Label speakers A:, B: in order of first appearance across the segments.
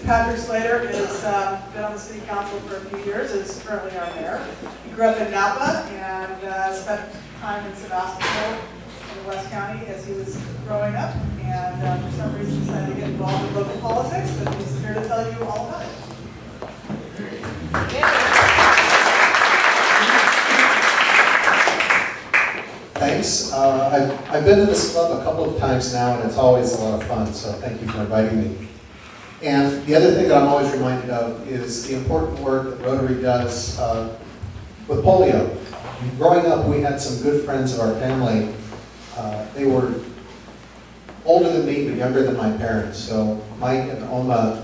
A: Patrick Slater has been on the city council for a few years, is currently our mayor. He grew up in Napa and spent time in Sebastopol in West County as he was growing up, and for some reason decided to get involved in local politics, and he's here to tell you all about it.
B: Thanks. I've been to this club a couple of times now, and it's always a lot of fun, so thank you for inviting me. And the other thing that I'm always reminded of is the important work that Rotary does with polio. Growing up, we had some good friends of our family. They were older than me, but younger than my parents. So Mike and Oma,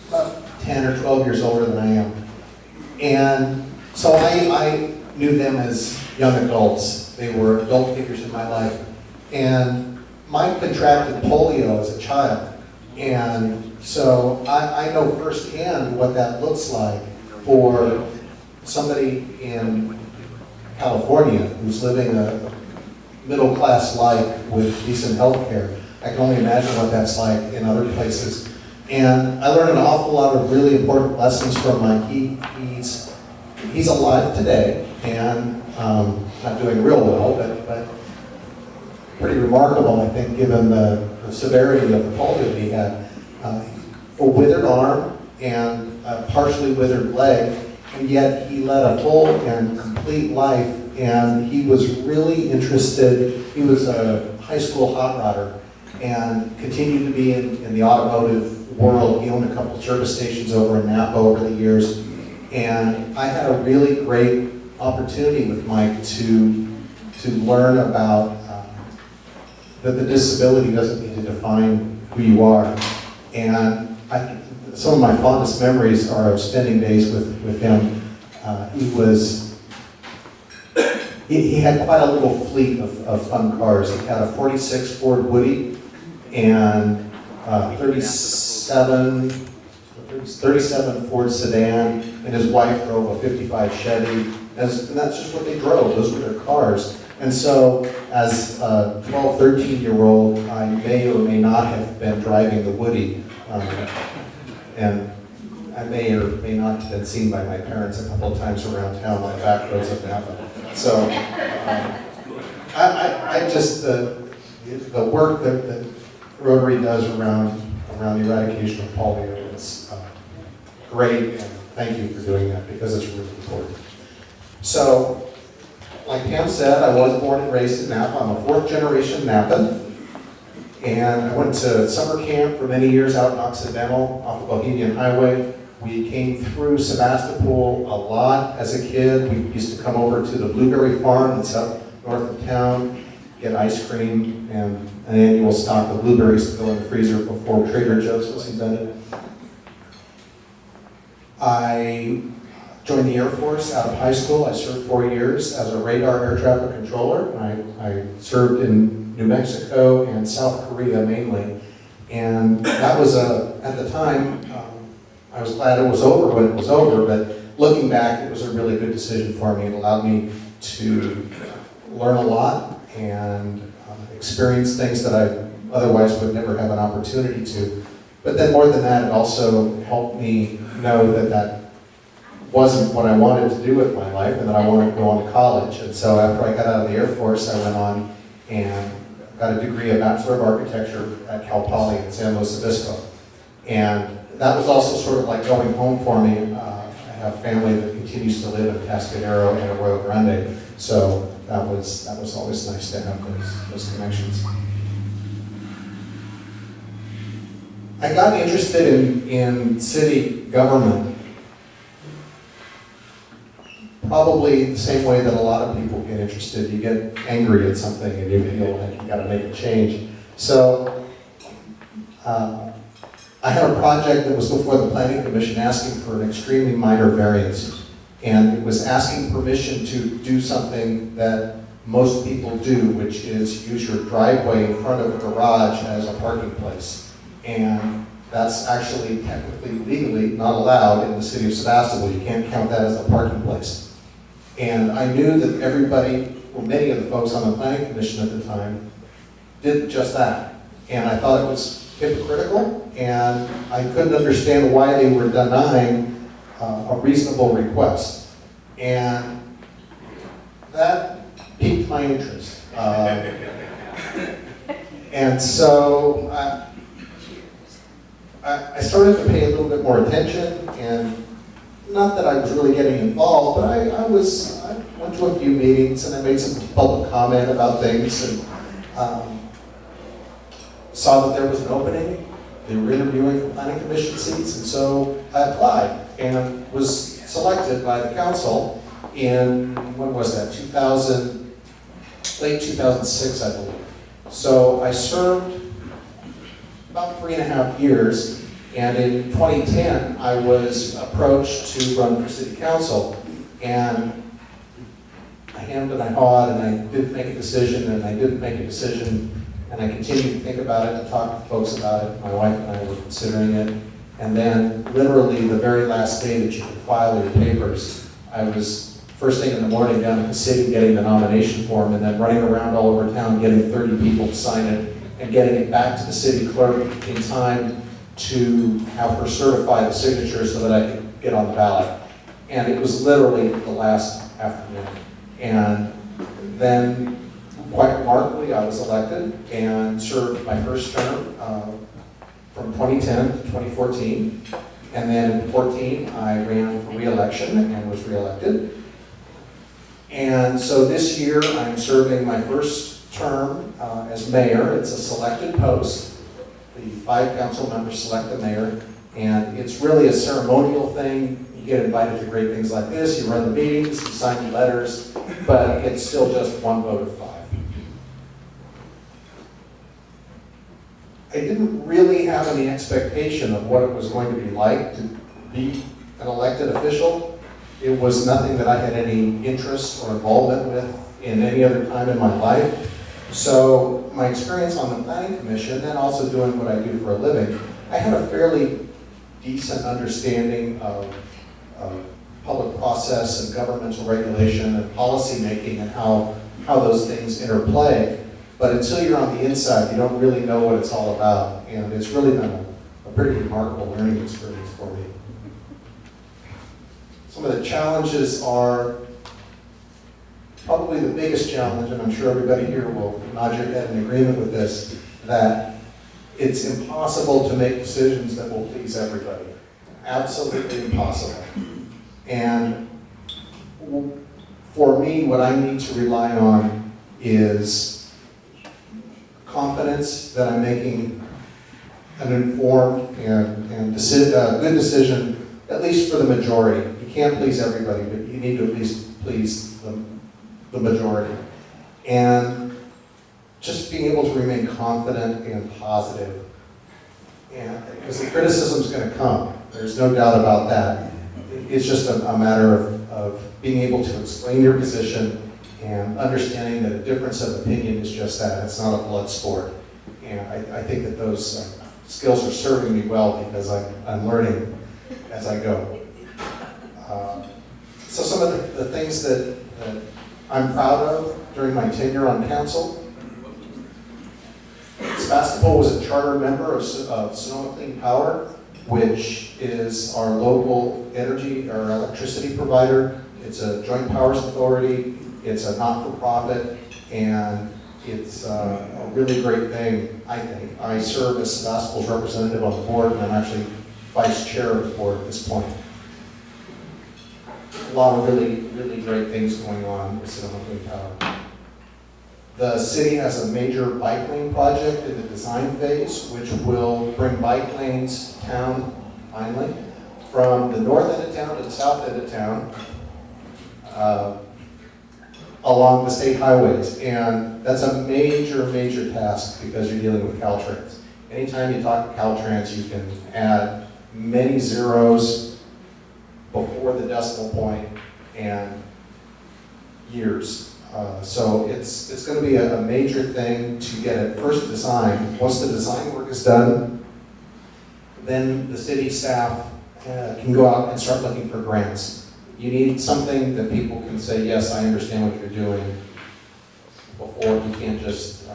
B: about 10 or 12 years older than I am. And so I knew them as young adults. They were adult figures in my life. And Mike contracted polio as a child. And so I know firsthand what that looks like for somebody in California who's living a middle-class life with decent health care. I can only imagine what that's like in other places. And I learned an awful lot of really important lessons from Mike. He's alive today and not doing real well, but pretty remarkable, I think, given the severity of the polio that he had. A withered arm and a partially withered leg, and yet he led a full and complete life, and he was really interested. He was a high school hot rodder and continued to be in the automotive world. He owned a couple service stations over in Napa over the years, and I had a really great opportunity with Mike to learn about that the disability doesn't need to define who you are. And some of my fondest memories are of spending days with him. He had quite a little fleet of fun cars. He had a 46 Ford Woody and 37 Ford sedan, and his wife drove a 55 Chevy. And that's just what they drove. Those were their cars. And so as a 12, 13-year-old, I may or may not have been driving the Woody. And I may or may not have been seen by my parents a couple of times around town on the back roads of Napa. So I just, the work that Rotary does around the eradication of polio is great, and thank you for doing that because it's really important. So, like Pam said, I was born and raised in Napa. I'm a fourth-generation Napan. And I went to summer camp for many years out in Occidental off the Bohemian Highway. We came through Sebastopol a lot as a kid. We used to come over to the Blueberry Farm that's up north of town, get ice cream and an annual stock of blueberries to go in the freezer before Trader Joe's was invented. I joined the Air Force out of high school. I served 4 years as a radar air traffic controller. I served in New Mexico and South Korea mainly. And that was, at the time, I was glad it was over when it was over, but looking back, it was a really good decision for me. It allowed me to learn a lot and experience things that I otherwise would never have an opportunity to. But then more than that, it also helped me know that that wasn't what I wanted to do with my life and that I wanted to go on to college. And so after I got out of the Air Force, I went on and got a degree, a Bachelor of Architecture at Cal Poly in San Luis Obispo. And that was also sort of like going home for me. I have family that continues to live in Cascadero and Arroyo Grande. So that was always nice to have those connections. I got interested in city government probably the same way that a lot of people get interested. You get angry at something and you feel like you got to make a change. So I had a project that was before the Planning Commission asking for an extremely minor variance. And it was asking permission to do something that most people do, which is use your driveway in front of a garage as a parking place. And that's actually technically, legally not allowed in the city of Sebastopol. You can't count that as a parking place. And I knew that everybody, or many of the folks on the Planning Commission at the time, did just that. And I thought it was hypocritical, and I couldn't understand why they were denying a reasonable request. And that piqued my interest. And so I started to pay a little bit more attention, and not that I was really getting involved, but I went to a few meetings and I made some public comment about things, and saw that there was an opening. They were interviewing for planning commission seats, and so I applied and was selected by the council in, when was that, late 2006, I believe. So I served about 3.5 years, and in 2010, I was approached to run for city council, and I hemmed and I hawed, and I didn't make a decision, and I didn't make a decision, and I continued to think about it and talk to folks about it. My wife and I were considering it, and then literally the very last day that you could file your papers, I was first thing in the morning down at the city getting the nomination form, and then running around all over town getting 30 people to sign it, and getting it back to the city clerk in time to have her certify the signature so that I could get on the ballot. And it was literally the last afternoon. And then, quite remarkably, I was elected and served my first term from 2010 to 2014. And then in 2014, I ran for re-election and was re-elected. And so this year, I'm serving my first term as mayor. It's a selected post. The 5 council members select the mayor, and it's really a ceremonial thing. You get invited to great things like this, you run the meetings, you sign the letters, but it's still just 1 vote of 5. I didn't really have any expectation of what it was going to be like to be an elected official. It was nothing that I had any interest or involvement with in any other time in my life. So my experience on the planning commission, and also doing what I do for a living, I had a fairly decent understanding of public process and governmental regulation and policy making and how those things interplay. But until you're on the inside, you don't really know what it's all about. And it's really been a pretty remarkable learning experience for me. Some of the challenges are probably the biggest challenge, and I'm sure everybody here will nod your head in agreement with this, that it's impossible to make decisions that will please everybody. Absolutely impossible. And for me, what I need to rely on is confidence that I'm making an informed and good decision, at least for the majority. You can't please everybody, but you need to at least please the majority. And just being able to remain confident and positive. And because the criticism is going to come, there's no doubt about that. It's just a matter of being able to explain your position and understanding that a difference of opinion is just that. It's not a blood sport. And I think that those skills are serving me well because I'm learning as I go. So some of the things that I'm proud of during my tenure on council. Sebastopol was a charter member of Sonoma Clean Power, which is our local energy or electricity provider. It's a joint powers authority. It's a not-for-profit, and it's a really great thing, I think. I serve as Sebastopol's representative on the board, and I'm actually vice chair of the board at this point. A lot of really, really great things going on with Sonoma Clean Power. The city has a major bike lane project in the design phase, which will bring bike lanes to town, finally, from the north end of town to the south end of town, along the state highways. And that's a major, major task because you're dealing with Caltrans. Anytime you talk to Caltrans, you can add many zeros before the decimal point and years. So it's going to be a major thing to get it first designed. Once the design work is done, then the city staff can go out and start looking for grants. You need something that people can say, yes, I understand what you're doing, before you can't just,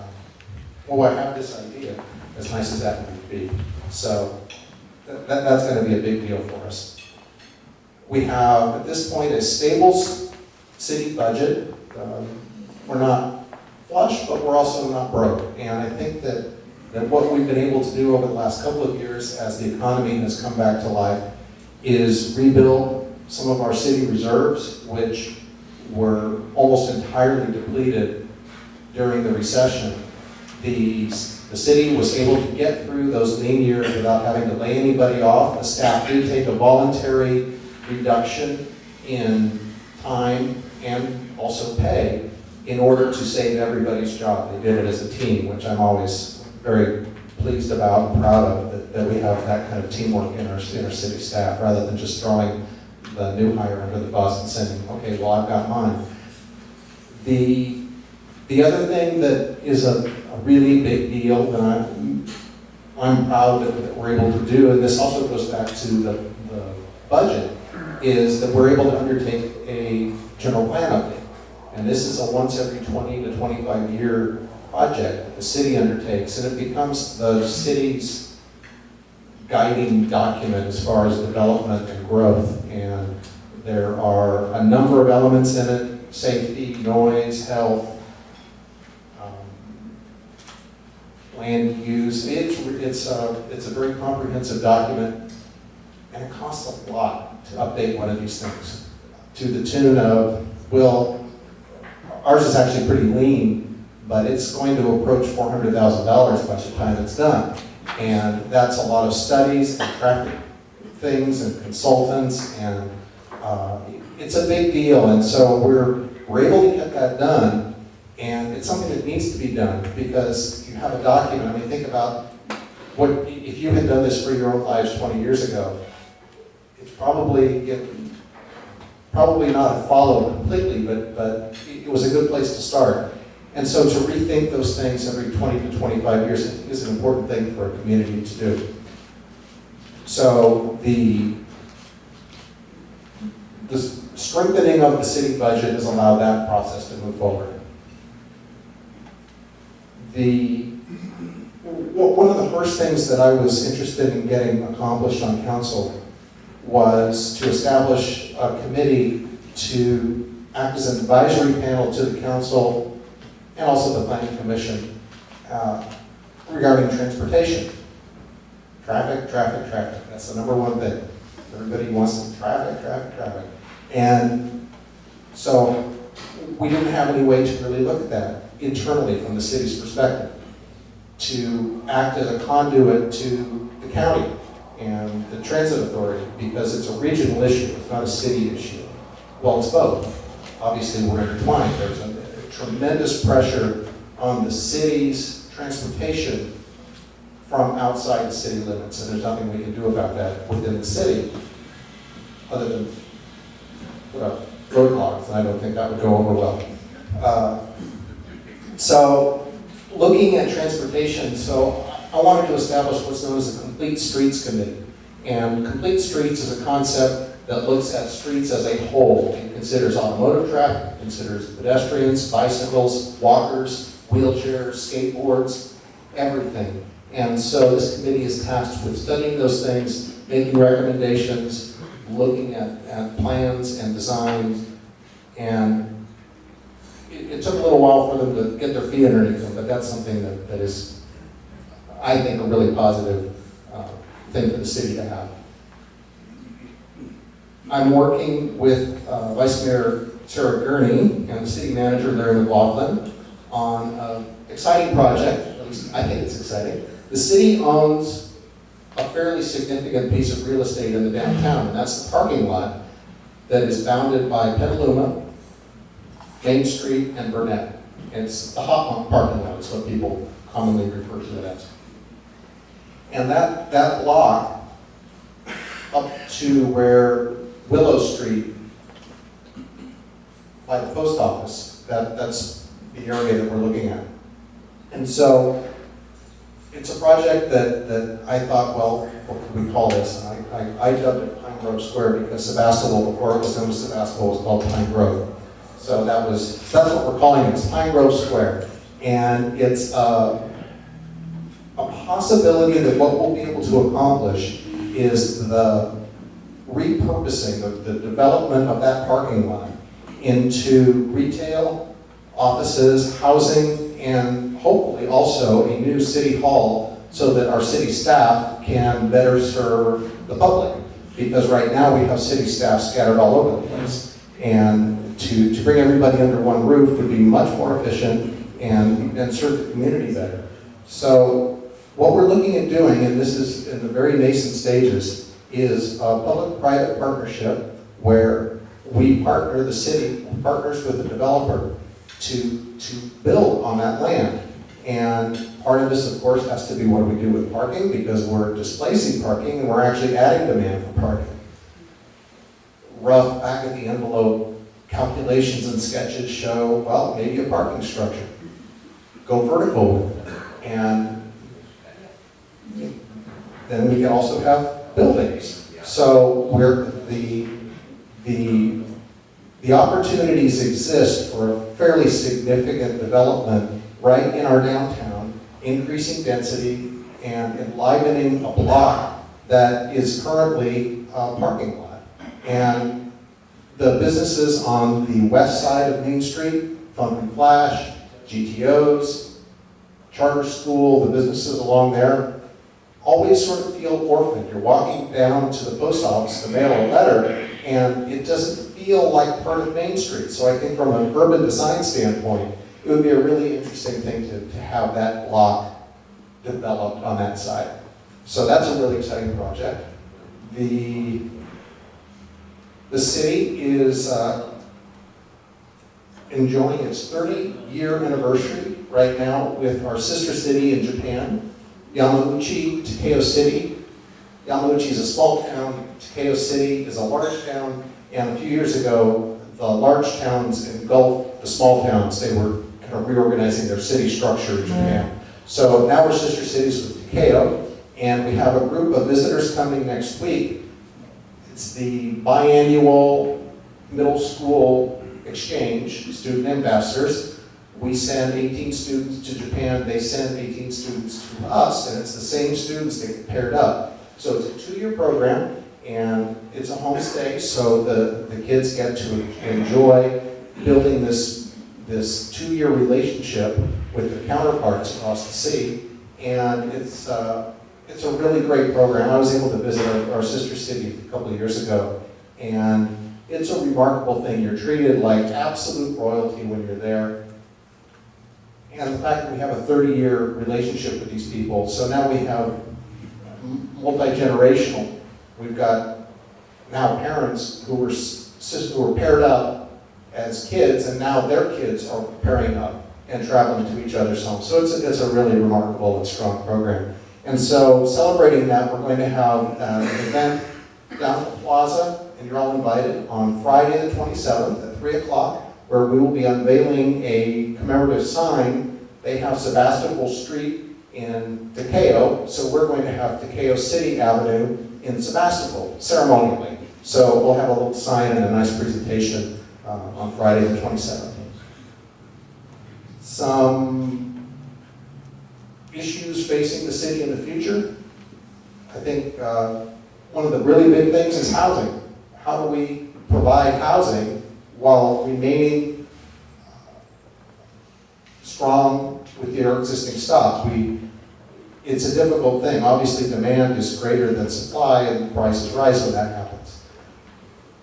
B: oh, I have this idea, as nice as that would be. to be. So that's going to be a big deal for us. We have, at this point, a stable city budget. We're not flush, but we're also not broke. And I think that what we've been able to do over the last couple of years as the economy has come back to life is rebuild some of our city reserves, which were almost entirely depleted during the recession. The city was able to get through those lean years without having to lay anybody off. The staff did take a voluntary reduction in time and also pay in order to save everybody's job. They did it as a team, which I'm always very pleased about and proud of, that we have that kind of teamwork in our city staff, rather than just throwing the new hire under the bus and saying, okay, well, I've got mine. The other thing that is a really big deal that I'm proud that we're able to do, and this also goes back to the budget, is that we're able to undertake a general plan update. And this is a once every 20 to 25 year project that the city undertakes, and it becomes the city's guiding document as far as development and growth. And there are a number of elements in it: safety, noise, health, land use. It's a very comprehensive document, and it costs a lot to update one of these things, to the tune of, well, ours is actually pretty lean, but it's going to approach $400,000 by the time it's done. And that's a lot of studies and traffic things and consultants, and it's a big deal. And so we're able to get that done, and it's something that needs to be done because you have a document. I mean, think about what if you had done this for your own lives 20 years ago. It's probably not followed completely, but it was a good place to start. And so to rethink those things every 20 to 25 years is an important thing for a community to do. So the strengthening of the city budget has allowed that process to move forward. One of the first things that I was interested in getting accomplished on council was to establish a committee to act as an advisory panel to the council and also the planning commission regarding transportation. Traffic. That's the number one thing. Everybody wants to traffic. And so we didn't have any way to really look at that internally from the city's perspective, to act as a conduit to the county and the transit authority, because it's a regional issue, it's not a city issue. Well, it's both. Obviously, we're intertwined. There's a tremendous pressure on the city's transportation from outside the city limits, and there's nothing we can do about that within the city, other than put up roadblocks, and I don't think that would go over well. So, looking at transportation, so I wanted to establish what's known as a Complete Streets Committee. And Complete Streets is a concept that looks at streets as a whole. It considers automotive traffic, considers pedestrians, bicycles, walkers, wheelchairs, skateboards, everything. And so this committee is tasked with studying those things, making recommendations, looking at plans and designs, and it took a little while for them to get their feet underneath them, but that's something that is, I think, a really positive thing for the city to have. I'm working with Vice Mayor Sarah Gurney and the city manager Larry McLaughlin on an exciting project. At least I think it's exciting. The city owns a fairly significant piece of real estate in the downtown, and that's the parking lot that is bounded by Petaluma, Main Street, and Burnett. And it's the hot parking lot, is what people commonly refer to it as. And that block up to where Willow Street by the post office, that's the area that we're looking at. And so it's a project that I thought, well, what can we call this? And I dubbed it Pine Grove Square because Sebastopol, before it was known as Sebastopol, was called Pine Grove. So that's what we're calling it, it's Pine Grove Square. And it's a possibility that what we'll be able to accomplish is the repurposing of the development of that parking lot into retail, offices, housing, and hopefully also a new city hall so that our city staff can better serve the public. Because right now we have city staff scattered all over the place. And to bring everybody under one roof would be much more efficient and serve the community better. So what we're looking at doing, and this is in the very nascent stages, is a public-private partnership where we partner, the city partners with the developer to build on that land. And part of this, of course, has to be what do we do with parking, because we're displacing parking and we're actually adding demand for parking. Rough back of the envelope calculations and sketches show, well, maybe a parking structure. Go vertical with it. And then we can also have buildings. So where the opportunities exist for a fairly significant development right in our downtown, increasing density and enlivening a block that is currently a parking lot. And the businesses on the west side of Main Street, Funk and Flash, GTOs, charter school, the businesses along there, always sort of feel orphaned. You're walking down to the post office to mail a letter, and it doesn't feel like part of Main Street. So I think from an urban design standpoint, it would be a really interesting thing to have that block developed on that side. So that's a really exciting project. The city is enjoying its 30-year anniversary right now with our sister city in Japan, Yamauchi, Takeo City. Yamauchi is a small town, Takeo City is a large town, and a few years ago, the large towns engulfed the small towns. They were kind of reorganizing their city structure in Japan. So now we're sister cities with Takeo, and we have a group of visitors coming next week. It's the biannual middle school exchange, student ambassadors. We send 18 students to Japan, they send 18 students to us, and it's the same students that get paired up. So it's a 2-year program, and it's a homestay, so the kids get to enjoy building this 2-year relationship with their counterparts across the city, and it's a really great program. I was able to visit our sister city a couple of years ago, and it's a remarkable thing. You're treated like absolute royalty when you're there. And the fact that we have a 30-year relationship with these people, so now we have multi-generational. We've got now parents who were paired up as kids, and now their kids are pairing up and traveling to each other's homes. So it's a really remarkable and strong program. And so celebrating that, we're going to have an event down at the plaza, and you're all invited, on Friday the 27th at 3 o'clock, where we will be unveiling a commemorative sign. They have Sebastopol Street in Takeo, so we're going to have Takeo City Avenue in Sebastopol, ceremonially. So we'll have a little sign and a nice presentation on Friday the 27th. Some issues facing the city in the future. I think one of the really big things is housing. How do we provide housing while remaining strong with your existing stock? It's a difficult thing. Obviously, demand is greater than supply, and prices rise when that happens.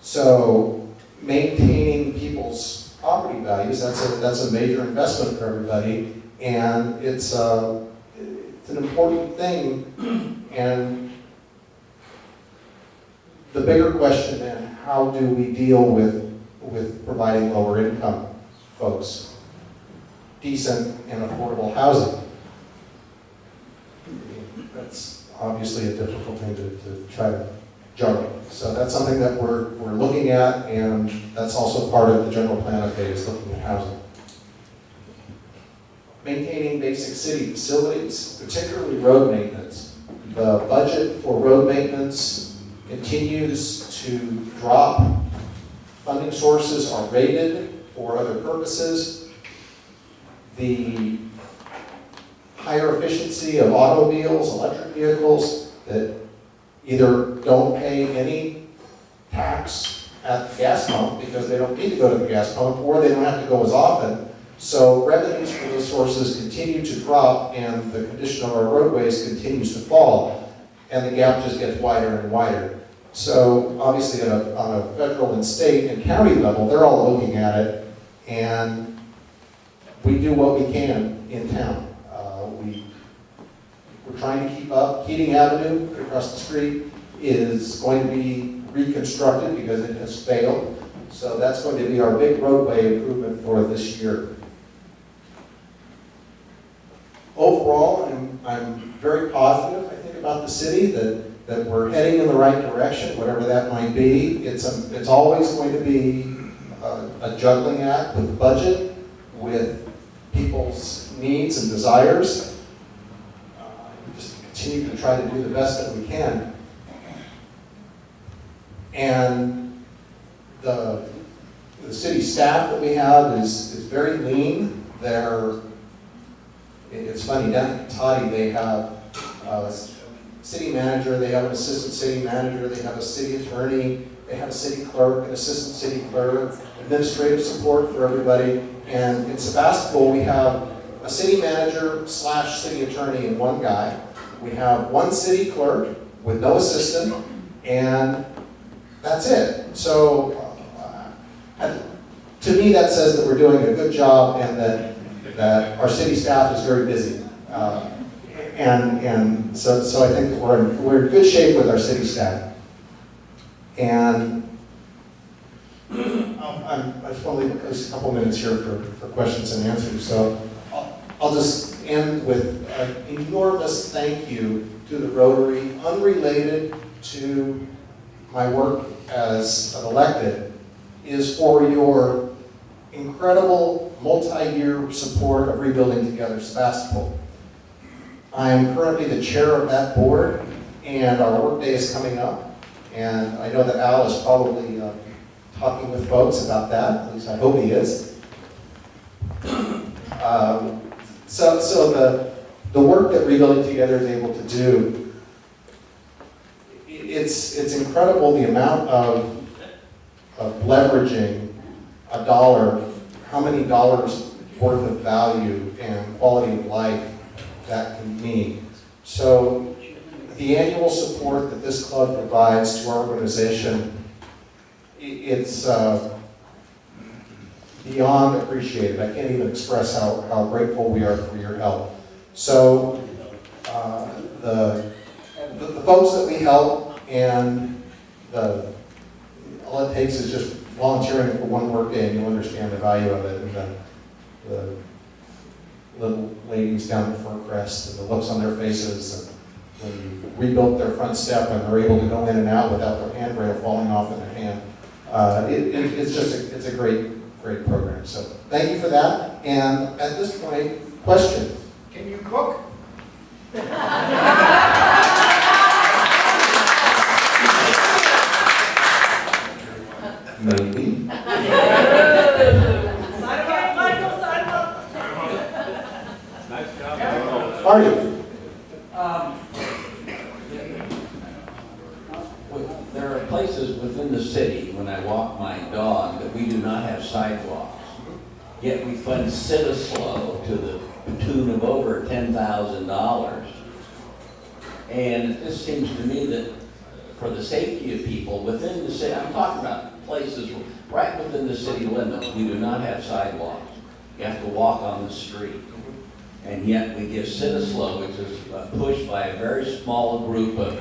B: So maintaining people's property values, that's a major investment for everybody, and it's an important thing. And the bigger question then, how do we deal with providing lower income folks decent and affordable housing? That's obviously a difficult thing to try to juggle. So that's something that we're looking at, and that's also part of the general plan update, is looking at housing. Maintaining basic city facilities, particularly road maintenance. The budget for road maintenance continues to drop. Funding sources are rated for other purposes. The higher efficiency of automobiles, electric vehicles that either don't pay any tax at the gas pump because they don't need to go to the gas pump, or they don't have to go as often. So revenues from those sources continue to drop, and the condition of our roadways continues to fall, and the gap just gets wider and wider. So obviously on a federal and state and county level, they're all looking at it, and we do what we can in town. We're trying to keep up. Keating Avenue across the street is going to be reconstructed because it has failed. So that's going to be our big roadway improvement for this year. Overall, I'm very positive, I think, about the city, that we're heading in the right direction, whatever that might be. It's always going to be a juggling act with the budget, with people's needs and desires. Just continue to try to do the best that we can. And the city staff that we have is very lean. It's funny, down at Toddy they have a city manager, they have an assistant city manager, they have a city attorney, they have a city clerk, an assistant city clerk, administrative support for everybody. And in Sebastopol we have a city manager / city attorney and one guy. We have one city clerk with no assistant, and that's it. So to me that says that we're doing a good job, and that our city staff is very busy. And so I think that we're in good shape with our city staff. And I just want to leave just a couple minutes here for questions and answers. So I'll just end with an enormous thank you to the Rotary, unrelated to my work as an elected, is for your incredible multi-year support of Rebuilding Together Sebastopol. I am currently the chair of that board, and our workday is coming up. And I know that Al is probably talking with folks about that, at least I hope he is. So the work that Rebuilding Together is able to do, it's incredible the amount of leveraging a dollar, how many dollars worth of value and quality of life that can mean. So the annual support that this club provides to our organization, it's beyond appreciated. I can't even express how grateful we are for your help. So the folks that we help, and all it takes is just volunteering for one work day and you'll understand the value of it. And the little ladies down at Furcrest and the looks on their faces, and when we rebuilt their front step and they're able to go in and out without their handrail falling off in their hand. It's a great program. So thank you for that. And at this point, question.
C: Can you cook?
B: Maybe. Marty.
D: There are places within the city, when I walk my dog, that we do not have sidewalks. Yet we fund Citislow to the tune of over $10,000. And this seems to me that for the safety of people within the city, I'm talking about places right within the city limits, we do not have sidewalks. You have to walk on the street. And yet we give Citislow, which is pushed by a very small group of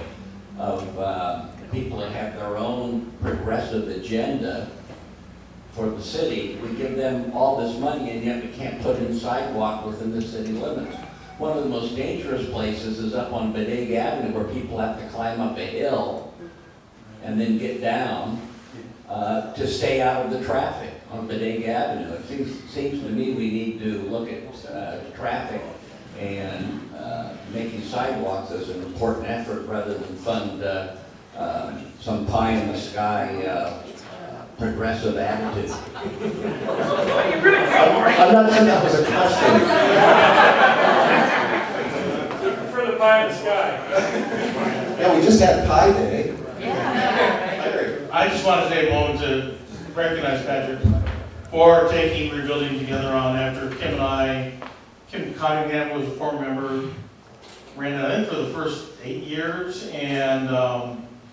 D: people that have their own progressive agenda for the city, we give them all this money, and yet we can't put in sidewalk within the city limits. One of the most dangerous places is up on Bodega Avenue, where people have to climb up a hill and then get down to stay out of the traffic on Bodega Avenue. It seems to me we need to look at traffic and making sidewalks as an important effort rather than fund some pie in the sky progressive attitude.
B: I'm not sure that was a question.
C: pie in the sky.
B: Yeah, we just had Pi Day.
C: I just want to take a moment to recognize Patrick for taking Rebuilding Together on after Kim Cottingham was a former member, ran it in for the first 8 years, and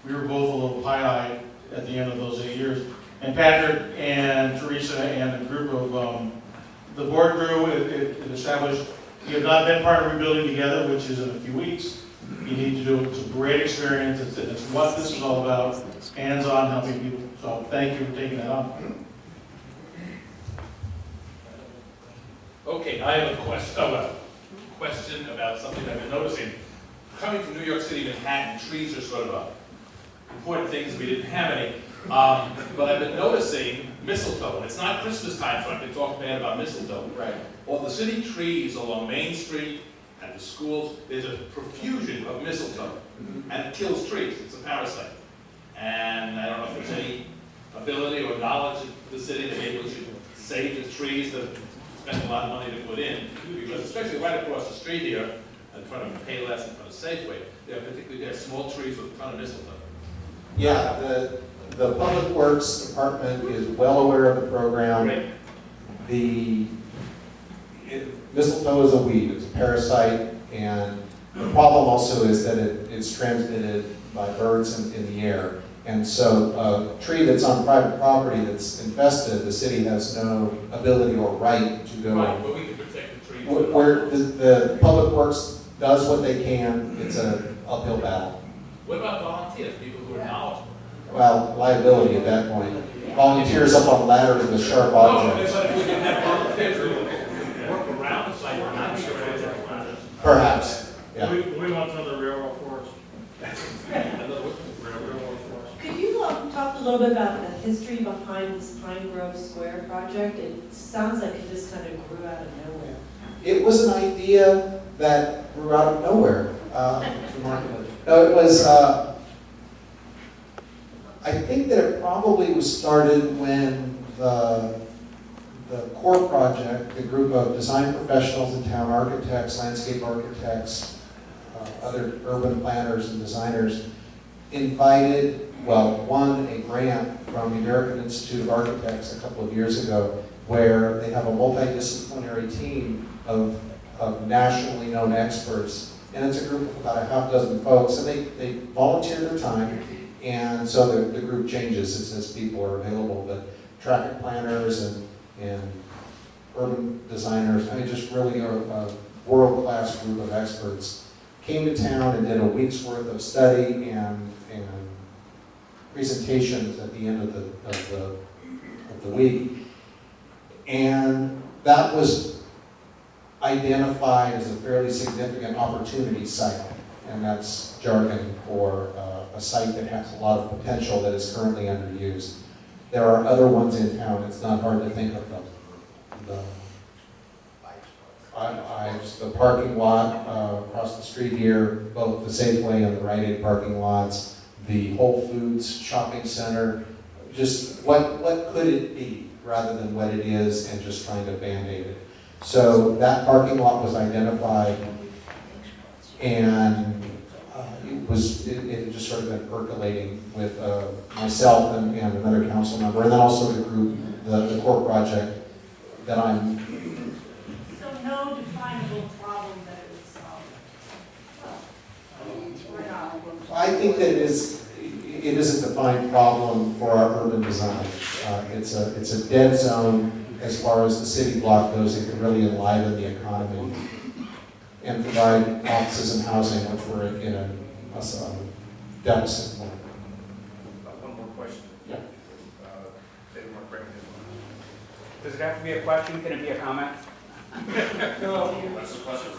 C: we were both a little pie-eyed at the end of those 8 years. And Patrick and Teresa and a group of, the board grew, it established, you have not been part of Rebuilding Together, which is in a few weeks. You need to do it. It's a great experience. It's what this is all about, hands-on helping people. So thank you for taking that on.
E: Okay, I have a question about something I've been noticing. Coming from New York City, Manhattan, trees are sort of important things. We didn't have any. But I've been noticing mistletoe, and it's not Christmas time, so I can talk bad about mistletoe.
D: Right.
E: All the city trees along Main Street, at the schools, there's a profusion of mistletoe, and it kills trees. It's a parasite. And I don't know if there's any ability or knowledge of the city that maybe we should save the trees that spend a lot of money to put in, because especially right across the street here, in front of Payless, in front of Safeway, they have small trees with a ton of mistletoe.
B: Yeah, the Public Works Department is well aware of the program.
E: Great.
B: Mistletoe is a weed, it's a parasite, and the problem also is that it's transmitted by birds in the air. And so a tree that's on private property that's infested, the city has no ability or right to go.
E: Right, but we can protect the trees.
B: Where the Public Works does what they can, it's an uphill battle.
E: What about volunteers, people who are knowledgeable?
B: Well, liability at that point. Volunteers up on ladders with sharp
E: No,
B: objects.
E: but if we can have volunteers who work around the site, we're not sure where they're planted.
B: Perhaps, yeah.
C: We want another railroad forest.
F: Could you talk a little bit about the history behind this Pine Grove Square project? It sounds like it just kind of grew out of nowhere.
B: It was an idea that grew out of nowhere. No, it was, I think that it probably was started when the core project, the group of design professionals in town, architects, landscape architects, other urban planners and designers, won a grant from the American Institute of Architects a couple of years ago, where they have a multidisciplinary team of nationally known experts. And it's a group of about a half dozen folks, and they volunteer their time, and so the group changes as people are available, but traffic planners and urban designers, I mean, just really a world-class group of experts came to town and did a week's worth of study and presentations at the end of the week. And that was identified as a fairly significant opportunity site, and that's jargon for a site that has a lot of potential that is currently underused. There are other ones in town. It's not hard to think of them. The parking lot across the street here, both the Safeway and the Rite Aid parking lots, the Whole Foods shopping center, just what could it be rather than what it is and just trying to band-aid it. So that parking lot was identified, and it had just sort of been percolating with myself and another council member, and then also the group, the core project that I'm.
G: So no definable problem that it would solve?
B: I think that it is a defined problem for our urban design. It's a dead zone as far as the city block goes. It can really enliven the economy and provide offices and housing, which we're in a deficit.
H: One more question.
B: Yeah.
H: They don't want to bring it in. Does it have to be a question? Can it be a comment? No. That's the question,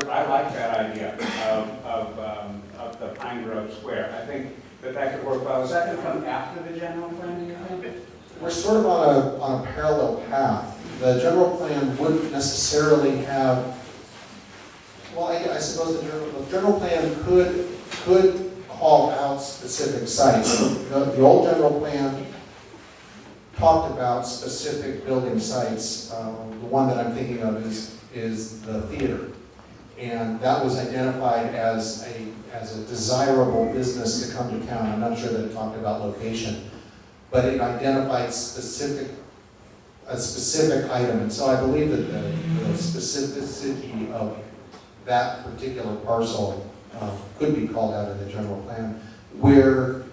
H: I like that idea of the Pine Grove Square. I think that could work well. Is that going to come after the general plan, do you think?
B: We're sort of on a parallel path. The general plan wouldn't necessarily have, well, I suppose the general plan could call out specific sites. The old general plan talked about specific building sites. The one that I'm thinking of is the theater. And that was identified as a desirable business to come to town. I'm not sure that it talked about location, but it identified a specific item. And so I believe that the specificity of that particular parcel could be called out in the general plan. We're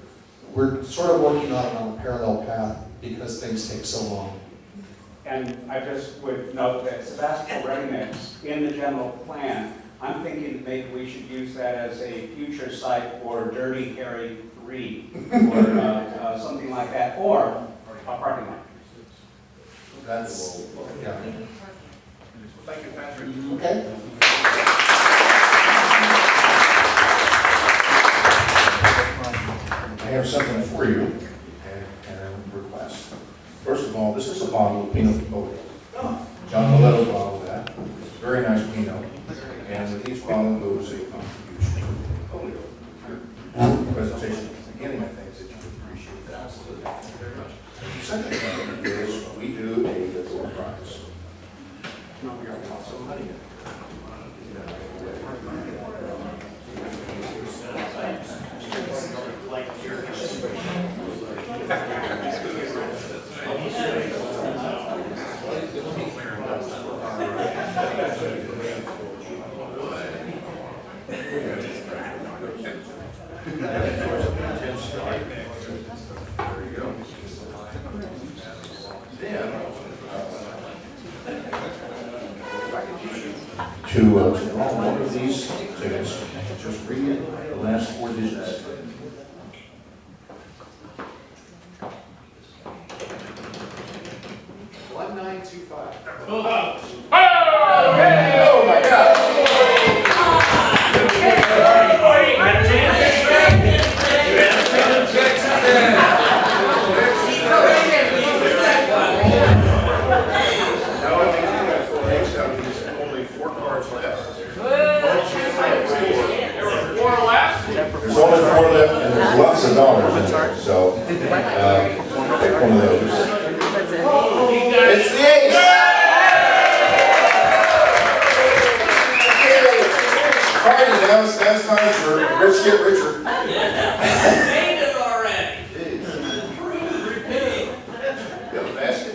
B: sort of working on it on a parallel path because things take so long.
H: And I just would note that Sebastopol Ready Mix in the general plan, I'm thinking that maybe we should use that as a future site for Dirty Harry 3 or something like that, or a parking lot.
B: That's, yeah.
E: Thank you, Patrick.
B: Okay.
I: I have something for you and a request. First of all, this is a bottle of Pinot Grigio. John Miletto bottled that. It's a very nice Pinot. And with each bottle goes a contribution to the portfolio. Your presentation at the beginning, I think that you would appreciate that. Thank you very much. The second thing is we do a door prize. To draw one of these tickets, just read the last 4 digits. Oh my God!
E: Only 4 cards left.
I: There's only 4 left, and there's lots of dollars in there, so pick one of those. It's the ace! All right, now it's time for Rich Get Richer.
D: Made it already.
I: You have a basket?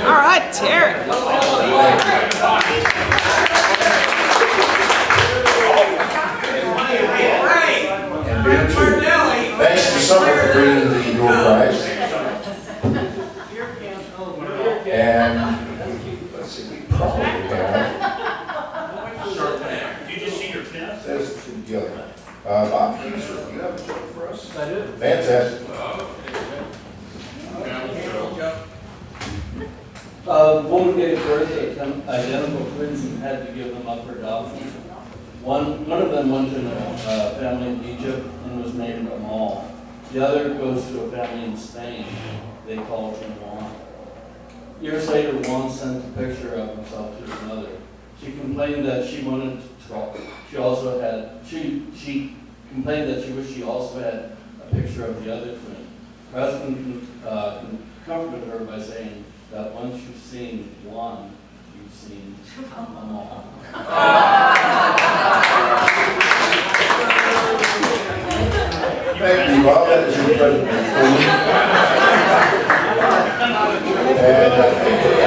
J: All right, Terry.
I: And beer too. Thanks to Summer for bringing the door prize. And, let's see, we probably have,
C: Did you see your pen?
I: says together. Bob, please, do you have a joke for us? I do. Fantastic.
K: A woman gave birth to identical twins and had to give them up for adoption. One of them went to a family in Egypt and was named Amal. The other goes to a family in Spain. They called him Juan. Years later, Juan sent a picture of himself to his mother. She complained that she wanted to talk. She complained that she wished she also had a picture of the other twin. Her husband comforted her by saying that once you've seen one, you've seen them all.
I: Thank you, Bob, that is your presentation. And